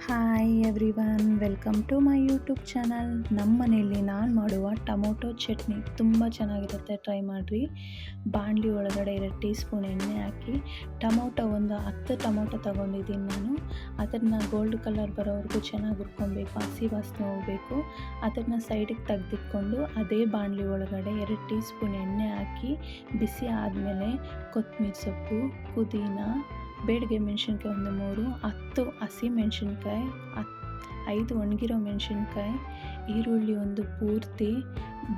Hi everyone, welcome to my YouTube channel. ನಮ್ಮ ಮನೆಯಲ್ಲಿ ನಾನು ಮಾಡುವ ಟೊಮೊಟೊ ಚಟ್ನಿ ತುಂಬ ಚೆನ್ನಾಗಿರುತ್ತೆ, ಟ್ರೈ ಮಾಡಿರಿ. ಬಾಣಲಿ ಒಳಗಡೆ 2 ಟೀ ಸ್ಪೂನ್ ಎಣ್ಣೆ ಹಾಕಿ ಟೊಮೊಟೊ ಒಂದು 10 ಟೊಮೊಟೊ ತೊಗೊಂಡಿದ್ದೀನಿ ನಾನು. ಅದನ್ನು ಗೋಲ್ಡ್ ಕಲರ್ ಬರೋವರೆಗೂ ಚೆನ್ನಾಗಿ ಹುರ್ಕೊಬೇಕು, ಹಸಿ ವಾಸನೆ ಹೋಗಬೇಕು. ಅದನ್ನು ಸೈಡಿಗೆ ತೆಗೆದಿಟ್ಕೊಂಡು ಅದೇ ಬಾಣಲಿ ಒಳಗಡೆ 2 ಟೀ ಸ್ಪೂನ್ ಎಣ್ಣೆ ಹಾಕಿ ಬಿಸಿ ಆದಮೇಲೆ ಕೊತ್ತಂಬರಿ ಸೊಪ್ಪು, ಪುದೀನ, ಬೇಡಿಗೆ ಮೆಣಸಿನ್ಕಾಯಿ ಒಂದು 3, 10 ಹಸಿ ಮೆಣಸಿನ್ಕಾಯಿ, 5 ಒಣಗಿರೋ ಮೆಣಸಿನ್ಕಾಯಿ, ಈರುಳ್ಳಿ ಒಂದು ಪೂರ್ತಿ,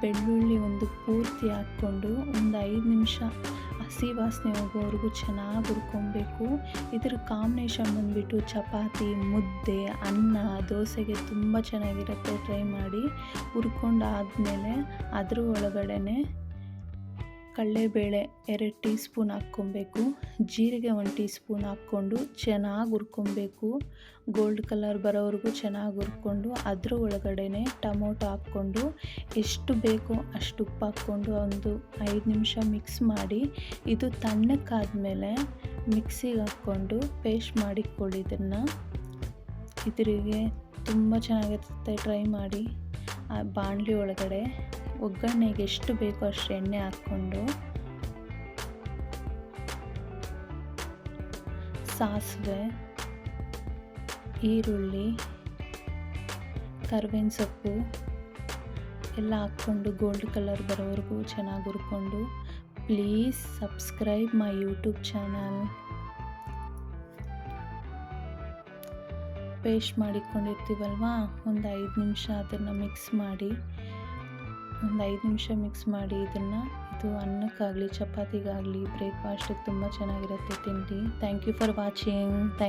ಬೆಳ್ಳುಳ್ಳಿ ಒಂದು ಪೂರ್ತಿ ಹಾಕ್ಕೊಂಡು ಒಂದು 5 ನಿಮಿಷ ಹಸಿ ವಾಸನೆ ಹೋಗೋವರೆಗೂ ಚೆನ್ನಾಗಿ ಹುರ್ಕೊಬೇಕು. ಇದ್ರ ಕಾಂಬಿನೇಷನ್ ಬಂದುಬಿಟ್ಟು ಚಪಾತಿ, ಮುದ್ದೆ, ಅನ್ನ, ದೋಸೆಗೆ ತುಂಬ ಚೆನ್ನಾಗಿರುತ್ತೆ, ಟ್ರೈ ಮಾಡಿ. ಹುರ್ಕೊಂಡಾದಮೇಲೆ ಅದ್ರ ಒಳಗಡೆ ಕಡಲೆಬೇಳೆ 2 ಟೀ ಸ್ಪೂನ್ ಹಾಕ್ಕೊಬೇಕು, ಜೀರಿಗೆ 1 ಟೀ ಸ್ಪೂನ್ ಹಾಕ್ಕೊಂಡು ಚೆನ್ನಾಗಿ ಹುರ್ಕೊಬೇಕು. ಗೋಲ್ಡ್ ಕಲರ್ ಬರೋವರೆಗೂ ಚೆನ್ನಾಗಿ ಹುರ್ಕೊಂಡು ಅದ್ರ ಒಳಗಡೆ ಟೊಮೊಟೊ ಹಾಕ್ಕೊಂಡು ಎಷ್ಟು ಬೇಕೋ ಅಷ್ಟು ಉಪ್ಪು ಹಾಕ್ಕೊಂಡು ಒಂದು 5 ನಿಮಿಷ ಮಿಕ್ಸ್ ಮಾಡಿ, ಇದು ತಣ್ಣಕ್ಕಾದಮೇಲೆ ಮಿಕ್ಸಿಗೆ ಹಾಕ್ಕೊಂಡು ಪೇಸ್ಟ್ ಮಾಡಿಕೊಳ್ಳಿ. ಇದ್ರಿಗೆ ತುಂಬ ಚೆನ್ನಾಗಿರುತ್ತೆ, ಟ್ರೈ ಮಾಡಿ. ಆ ಬಾಣಲಿ ಒಳಗಡೆ ಒಗ್ಗರಣೆಗೆ ಎಷ್ಟು ಬೇಕೋ ಅಷ್ಟು ಎಣ್ಣೆ ಹಾಕ್ಕೊಂಡು ಸಾಸಿವೆ, ಈರುಳ್ಳಿ, ಕರಿಬೇವಿನ ಸೊಪ್ಪು ಎಲ್ಲ ಹಾಕ್ಕೊಂಡು ಗೋಲ್ಡ್ ಕಲರ್ ಬರೋವರೆಗೂ ಚೆನ್ನಾಗಿ ಹುರ್ಕೊಂಡು. Please subscribe my YouTube channel. Paste ಮಾಡಿಕೊಂಡಿರ್ತೀವಲ್ವ, ಒಂದು 5 ನಿಮಿಷ ಅದನ್ನು ಮಿಕ್ಸ್ ಮಾಡಿ, ಇದನ್ನು ಇದು ಅನ್ನಕ್ಕಾಗಲಿ ಚಪಾತಿಗಾಗಲಿ ಬ್ರೇಕ್ಫಾಸ್ಟಿಗೆ ತುಂಬ ಚೆನ್ನಾಗಿರುತ್ತೆ ತಿಂಡಿ. Thank you for watching.